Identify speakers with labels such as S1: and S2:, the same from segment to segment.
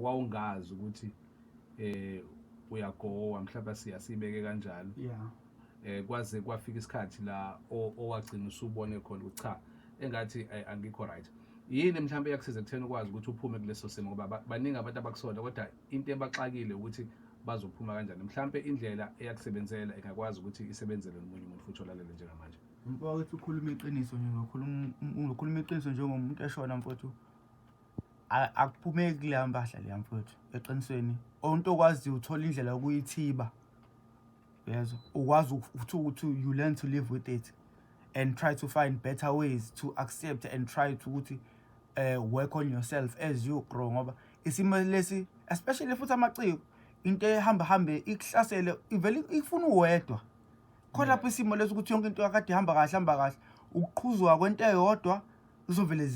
S1: wawungazi ukuthi uyagowa mhlawumbe siyasibeke kanjalo kwaze kwafika isikhathi la owagcina usubone khona ukuthi cha engathi angikho right. Yini mhlawumbe yakusiza ekutheni ukwazi ukuthi uphume kuleso simo ngoba baningi abantu abakusola kodwa into ebaxakile ukuthi bazophuma kanjani. Mhlawumbe indlela eyakusebenzela engakwazi ukuthi isebenzele nomunye umuntu futhi olalele njengamanje.
S2: Mfowethu ukhuluma iqiniso nje ukhuluma iqiniso njengomuntu eshona mfowethu. Akuphumeki leya mpahla leya mfowethu eqinisweni. Onto okwazi uthola indlela yokuyithiba. Yezwa ukwazi ukuthi you learn to live with it and try to find better ways to accept and try to ukuthi work on yourself as you grow ngoba isimo lesi especially futhi amaciko into ehamba ikuhlasele ivele ifuna uwedwa khona lapho isimo lesi ukuthi yonke into yakade ihamba kahle ukuqhuzwa kwento eyodwa izovele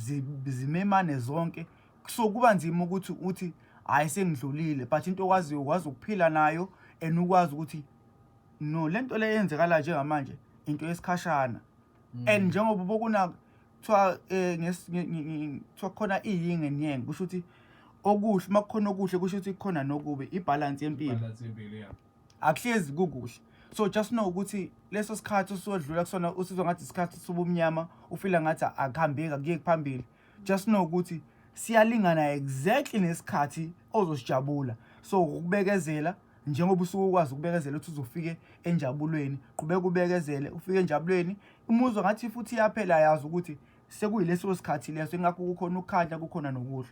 S2: zimemane zonke so kuba nzima ukuthi uthi hayi sengidlulile but into okwazi ukuphila nayo and ukwazi ukuthi no lento le yenzekala njengamanje into yesikhashana and njengoba bokuna kuthiwa kuthiwa khona iying and yang kusho ukuthi okuhle makukhona okuhle kusho ukuthi kukhona nokubi ibalance yempilo akuhlezi kukuhle so just know ukuthi leso sikhathi usodlula kusona usizwa ngathi isikhathi sobumnyama ufila ngathi akuhambeki akuye phambili just know ukuthi siyalingana exactly nesikhathi ozosijabula so ukubekezela njengoba usukwazi ukubekezela ukuthi uzofike enjabulweni qhubeka ubekezele ufike enjabulweni umuzwa ngathi futhi yaphela yazi ukuthi sekuyileso sikhathi leso engakho kukhona ukukhanya kukhona nokuhle.